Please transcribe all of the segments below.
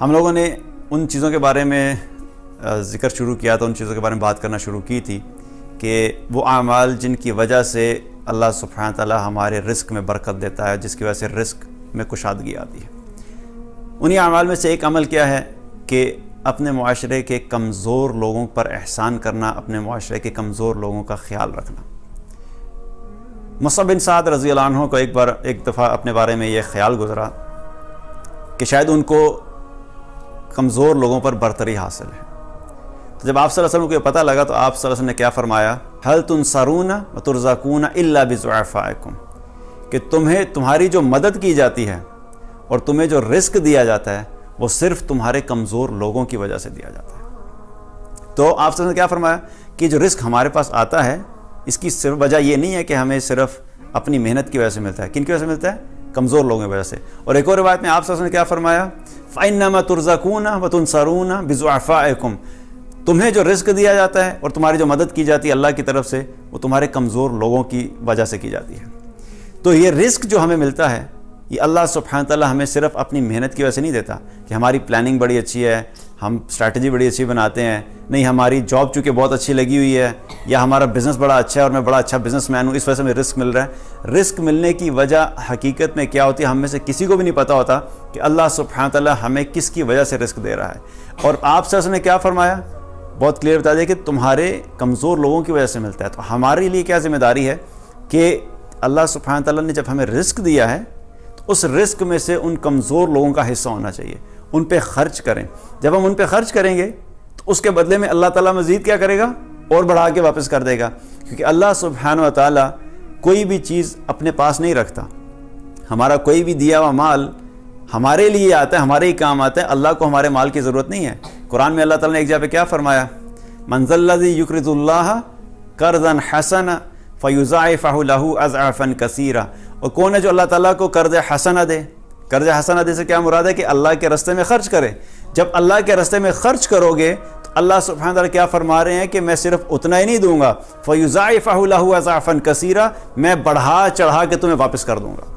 ہم لوگوں نے ان چیزوں کے بارے میں ذکر شروع کیا تھا، ان چیزوں کے بارے میں بات کرنا شروع کی تھی کہ وہ اعمال جن کی وجہ سے اللہ سبحانہ تعالیٰ ہمارے رزق میں برکت دیتا ہے، جس کی وجہ سے رزق میں کشادگی آتی ہے۔ انہی اعمال میں سے ایک عمل کیا ہے کہ اپنے معاشرے کے کمزور لوگوں پر احسان کرنا، اپنے معاشرے کے کمزور لوگوں کا خیال رکھنا۔ مصعب بن سعد رضی اللہ عنہ کو ایک دفعہ اپنے بارے میں یہ خیال گزرا کہ شاید ان کو کمزور لوگوں پر برتری حاصل ہے۔ تو جب آپ صلی اللہ علیہ وسلم کو یہ پتہ لگا تو آپ صلی اللہ علیہ وسلم نے کیا فرمایا؟ هل تنصرون وترزقون الا بضعفائکم، کہ تمہاری جو مدد کی جاتی ہے اور تمہیں جو رزق دیا جاتا ہے وہ صرف تمہارے کمزور لوگوں کی وجہ سے دیا جاتا ہے۔ تو آپ صلی اللہ علیہ وسلم نے کیا فرمایا کہ جو رزق ہمارے پاس آتا ہے اس کی صرف وجہ یہ نہیں ہے کہ ہمیں صرف اپنی محنت کی وجہ سے ملتا ہے۔ کن کی وجہ سے ملتا ہے؟ کمزور لوگوں کی وجہ سے۔ اور ایک اور روایت میں آپ صلی اللہ علیہ وسلم نے کیا فرمایا؟ فَإِنَّمَا تُرْزَقُونَ وَتُنصَرُونَ بِضُعَفَائِكُمْ، تمہیں جو رزق دیا جاتا ہے اور تمہاری جو مدد کی جاتی ہے اللہ کی طرف سے وہ تمہارے کمزور لوگوں کی وجہ سے کی جاتی ہے۔ تو یہ رزق جو ہمیں ملتا ہے یہ اللہ سبحانہ تعالیٰ ہمیں صرف اپنی محنت کی وجہ سے نہیں دیتا کہ ہماری پلاننگ بڑی اچھی ہے، ہم اسٹریٹجی بڑی اچھی بناتے ہیں، نہیں ہماری جاب چونکہ بہت اچھی لگی ہوئی ہے یا ہمارا بزنس بڑا اچھا ہے اور میں بڑا اچھا بزنس مین ہوں اس وجہ سے ہمیں رزق مل رہا ہے۔ رزق ملنے کی وجہ حقیقت میں کیا ہوتی ہے ہم میں سے کسی کو بھی نہیں پتہ ہوتا کہ اللہ سبحانہ تعالیٰ ہمیں کس کی وجہ سے رزق دے رہا ہے۔ اور آپ صلی اللہ علیہ وسلم نے کیا فرمایا؟ بہت کلیئر بتا دیا کہ تمہارے کمزور لوگوں کی وجہ سے ملتا ہے۔ تو ہمارے لیے کیا ذمہ داری ہے کہ اللہ سبحانہ تعالیٰ نے جب ہمیں رزق دیا ہے تو اس رزق میں سے ان کمزور لوگوں کا حصہ ہونا چاہیے، ان پہ خرچ کریں۔ جب ہم ان پہ خرچ کریں گے تو اس کے بدلے میں اللہ تعالیٰ مزید کیا کرے گا؟ اور بڑھا کے واپس کر دے گا، کیونکہ اللہ سبحانہ و تعالیٰ کوئی بھی چیز اپنے پاس نہیں رکھتا۔ ہمارا کوئی بھی دیا ہوا مال ہمارے لیے آتا ہے، ہمارے ہی کام آتا ہے، اللہ کو ہمارے مال کی ضرورت نہیں ہے۔ قرآن میں اللہ تعالیٰ نے ایک جگہ پہ کیا فرمایا؟ من ذا الذی یقرض اللہ قرضا حسنا فیضاعفہ لہ اضعافا کثیرا، اور کون ہے جو اللہ تعالیٰ کو قرض حسنہ دے؟ قرض حسنہ دے سے کیا مراد ہے کہ اللہ کے راستے میں خرچ کرے۔ جب اللہ کے راستے میں خرچ کرو گے تو اللہ سبحانہ تعالیٰ کیا فرما رہے ہیں کہ میں صرف اتنا ہی نہیں دوں گا، فیضاعفہ لہ اضعافا کثیرا، میں بڑھا چڑھا کے تمہیں واپس کر دوں گا۔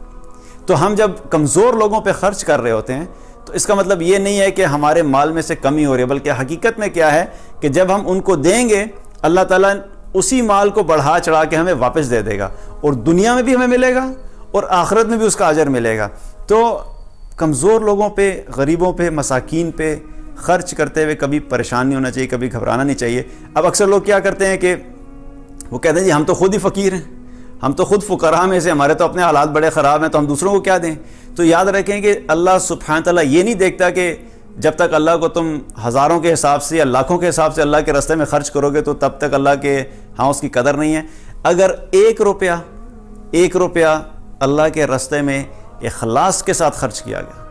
تو ہم جب کمزور لوگوں پہ خرچ کر رہے ہوتے ہیں تو اس کا مطلب یہ نہیں ہے کہ ہمارے مال میں سے کمی ہو رہی ہے، بلکہ حقیقت میں کیا ہے کہ جب ہم ان کو دیں گے اللہ تعالیٰ اسی مال کو بڑھا چڑھا کے ہمیں واپس دے دے گا، اور دنیا میں بھی ہمیں ملے گا اور آخرت میں بھی اس کا اجر ملے گا۔ تو کمزور لوگوں پہ، غریبوں پہ، مساکین پہ خرچ کرتے ہوئے کبھی پریشان نہیں ہونا چاہیے، کبھی گھبرانا نہیں چاہیے۔ اب اکثر لوگ کیا کرتے ہیں کہ وہ کہتے ہیں جی ہم تو خود ہی فقیر ہیں، ہم تو خود فقراء میں سے، ہمارے تو اپنے حالات بڑے خراب ہیں تو ہم دوسروں کو کیا دیں؟ تو یاد رکھیں کہ اللہ سبحانہ تعالیٰ یہ نہیں دیکھتا کہ جب تک اللہ کو تم ہزاروں کے حساب سے یا لاکھوں کے حساب سے اللہ کے راستے میں خرچ کرو گے تو تب تک اللہ کے ہاں اس کی قدر نہیں ہے۔ اگر ایک روپیہ اللہ کے راستے میں اخلاص کے ساتھ خرچ کیا گیا،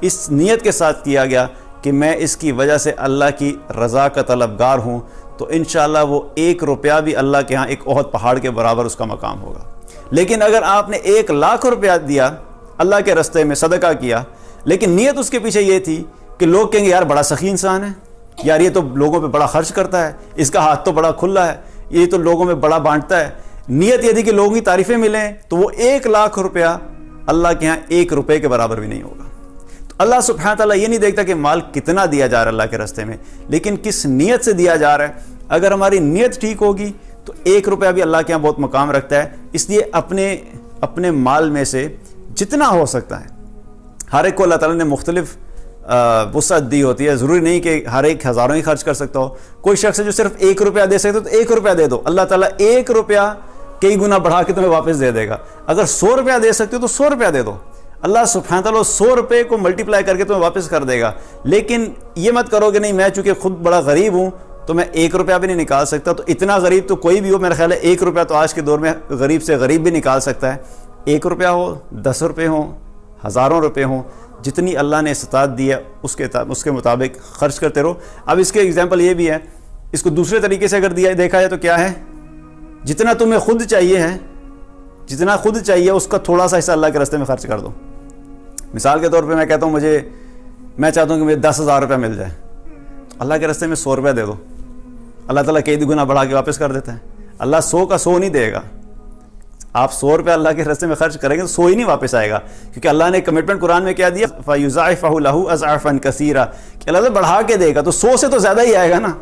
اس نیت کے ساتھ کیا گیا کہ میں اس کی وجہ سے اللہ کی رضا کا طلبگار ہوں، تو انشاءاللہ وہ ایک روپیہ بھی اللہ کے ہاں ایک احد پہاڑ کے برابر اس کا مقام ہوگا۔ لیکن اگر آپ نے 1,00,000 روپیہ دیا اللہ کے راستے میں، صدقہ کیا، لیکن نیت اس کے پیچھے یہ تھی کہ لوگ کہیں گے یار بڑا سخی انسان ہے، یار یہ تو لوگوں پہ بڑا خرچ کرتا ہے، اس کا ہاتھ تو بڑا کھلا ہے، یہ تو لوگوں میں بڑا بانٹتا ہے، نیت یہ تھی کہ لوگوں کی تعریفیں ملیں، تو وہ 1,00,000 روپیہ اللہ کے ہاں 1 روپے کے برابر بھی نہیں ہوگا۔ تو اللہ سبحانہ تعالیٰ یہ نہیں دیکھتا کہ مال کتنا دیا جا رہا ہے اللہ کے راستے میں، لیکن کس نیت سے دیا جا رہا ہے۔ اگر ہماری نیت ٹھیک ہوگی تو 1 روپیہ بھی اللہ کے ہاں بہت مقام رکھتا ہے۔ اس لیے اپنے مال میں سے جتنا ہو سکتا ہے، ہر ایک کو اللہ تعالیٰ نے مختلف وسعت دی ہوتی ہے، ضروری نہیں کہ ہر ایک ہزاروں ہی خرچ کر سکتا ہو۔ کوئی شخص ہے جو صرف 1 روپیہ دے سکتا تو 1 روپیہ دے دو، اللہ تعالیٰ 1 روپیہ کئی گنا بڑھا کے تمہیں واپس دے دے گا۔ اگر 100 روپیہ دے سکتے ہو تو 100 روپیہ دے دو، اللہ سبحانہ تعالیٰ 100 روپے کو ملٹیپلائی کر کے تمہیں واپس کر دے گا۔ لیکن یہ مت کرو کہ نہیں میں چونکہ خود بڑا غریب ہوں تو میں 1 روپیہ بھی نہیں نکال سکتا، تو اتنا غریب تو کوئی بھی ہو، میرا خیال ہے 1 روپیہ تو آج کے دور میں غریب سے غریب بھی نکال سکتا ہے۔ 1 روپیہ ہو، 10 روپے ہوں، ہزاروں روپے ہوں، جتنی اللہ نے استطاعت دی ہے اس کے مطابق خرچ کرتے رہو۔ اب اس کے ایگزامپل یہ بھی ہے، اس کو دوسرے طریقے سے اگر دیکھا جائے تو کیا ہے؟ جتنا تمہیں خود چاہیے ہے، جتنا خود چاہیے اس کا تھوڑا سا حصہ اللہ کے راستے میں خرچ کر دو۔ مثال کے طور پہ میں کہتا ہوں میں چاہتا ہوں کہ مجھے 10,000 روپے مل جائے، تو اللہ کے راستے میں 100 روپے دے دو، اللہ تعالیٰ کئی گنا بڑھا کے واپس کر دیتا ہے۔ اللہ 100 کا 100 نہیں دے گا، آپ 100 روپے اللہ کے راستے میں خرچ کریں گے تو 100 ہی نہیں واپس آئے گا، کیونکہ اللہ نے کمٹمنٹ قرآن میں کیا دیا، فَيُضَاعِفَهُ لَهُ أَضْعَافًا كَثِيرًا، کہ اللہ تعالیٰ بڑھا کے دے گا، تو 100 سے تو زیادہ ہی آئے گا نا.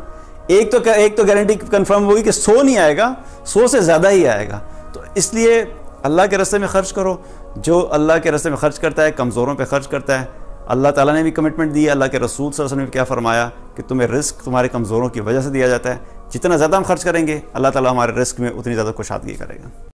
ایک تو گارنٹی کنفرم ہوگی کہ 100 نہیں آئے گا، 100 سے زیادہ ہی آئے گا. تو اس لیے اللہ کے راستے میں خرچ کرو. جو اللہ کے راستے میں خرچ کرتا ہے کمزوروں پہ خرچ کرتا ہے. اللہ تعالیٰ نے بھی کمٹمنٹ دی ہے، اللہ کے رسول صلی اللہ علیہ وسلم نے کیا فرمایا کہ تمہیں رزق تمہارے کمزوروں کی وجہ سے دیا جاتا ہے. جتنا زیادہ ہم خرچ کریں گے اللہ تعالیٰ ہمارے رزق میں اتنی زیادہ کشادگی کرے گا.